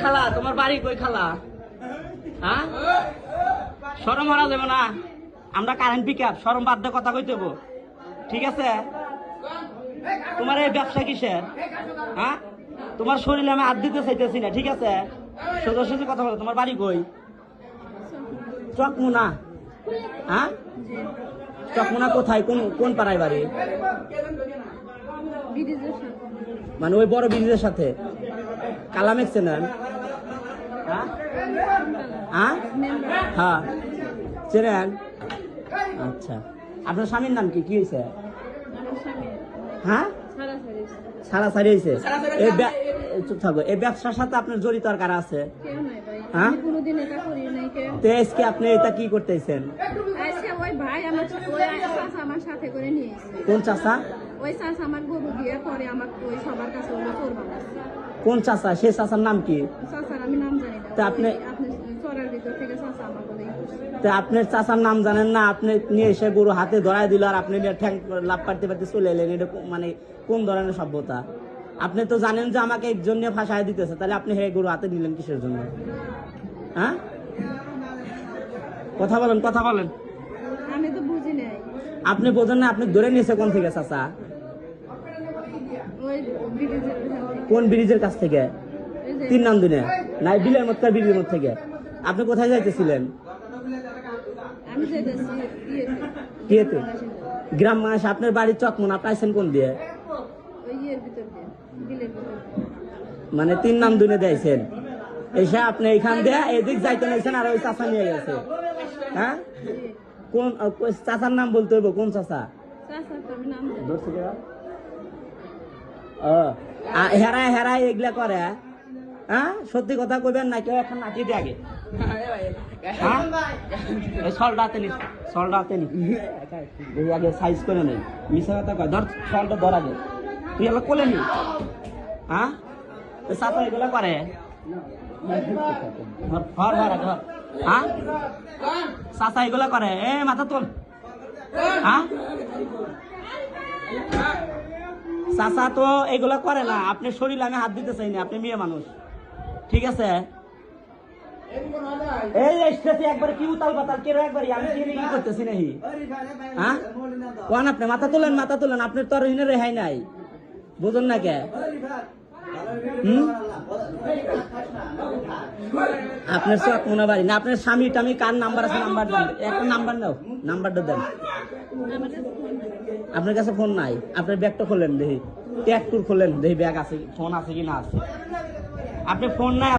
খালা তোমার বাড়ি কই খালা? হ্যাঁ শরম হারা যাবে না, আমরা কারেন্ট পিক আপ, শরম বাদ দিয়ে কথা কইতে হবো, ঠিক আছে? তোমার এই ব্যবসা কিসের? হ্যাঁ তোমার শরীরে আমি হাত দিতে চাইতেছি না, ঠিক আছে? সোজাসুজি কথা বলো, তোমার বাড়ি কই? চকমুনা। হ্যাঁ চকমুনা কোথায়, কোন কোন পাড়ায় বাড়ি? মানে ওই বড় ব্রিজের সাথে কালামেক চেনেন? হ্যাঁ হ্যাঁ চেনেন? আচ্ছা আপনার স্বামীর নাম কি, কি হয়েছে? হ্যাঁ সারাসারি হয়েছে। চুপ থাকো, এই ব্যবসার সাথে আপনার জড়িত আর কারা আছে? হ্যাঁ তো আজকে আপনি এটা কি করতেছেন? কোন চাচা? কোন চাচা? সে চাচার নাম কি? তা আপনি আপনার চাচার নাম জানেন না? আপনি নিয়ে এসে গরু হাতে ধরাই দিল আর আপনি ঠ্যাং লাভ পারতে পারতে চলে এলেন, এটা মানে কোন ধরনের সভ্যতা? আপনি তো জানেন যে আমাকে একজন নিয়ে ফাঁসায় দিতেছে, তাহলে আপনি হে গরু হাতে নিলেন কিসের জন্য? হ্যাঁ কথা বলেন, কথা বলেন। আমি তো বুঝি নাই। আপনি বোঝেন না? আপনি ধরে নিয়েছে কোন থেকে চাচা? কোন ব্রিজের কাছ থেকে? 3 নাম দিনে নাই বিলের মধ্যে, ব্রিজের মধ্যে থেকে। আপনি কোথায় যাইতেছিলেন? কিয়েতে? গ্রাম মানুষ। আপনার বাড়ি চকমুনা, পাইছেন কোন দিয়ে? মানে 3 নাম দিনে দিয়েছেন, এসে আপনি এইখান দিয়ে এদিক যাইতে নিয়েছেন আর ওই চাচা নিয়ে গেছে। হ্যাঁ কোন চাচার নাম বলতে হইব? কোন চাচা? হেরায় হেরায় এগুলা করে? হ্যাঁ সত্যি কথা কইবেন না? কেউ এখন নাকি দিয়ে আগে সলটাতে নি, সলটাতে নি আগে সাইজ করে নেই, মিশা কথা কয়। ধর সলটা ধর আগে, তুই এগুলো কোলে নি। হ্যাঁ চাচা এগুলা করে? হ্যাঁ চাচা এগুলা করে? এ মাথা তোল। হ্যাঁ চাচা তো এগুলা করে না। আপনি শরীরে আমি হাত দিতে চাই না, আপনি মেয়ে মানুষ, ঠিক আছে? এই স্টেজে একবার কি উতাল পাতাল কেন একবারই, আমি কি করতেছি নাকি? হ্যাঁ কোন আপনি মাথা তোলেন, মাথা তোলেন। আপনার তো আর রেহাই নাই, বুঝুন না কে? আপনার চক মনে বাড়ি না? আপনার স্বামী টামি কার নাম্বার আছে? নাম্বার দেন, একটা নাম্বার নাও, নাম্বারটা দেন। আপনার কাছে ফোন নাই? আপনার ব্যাগটা খোলেন দেখি, ট্যাগ টুর খোলেন দেখি, ব্যাগ আছে, ফোন আছে কি না আছে। আপনি ফোন নাই?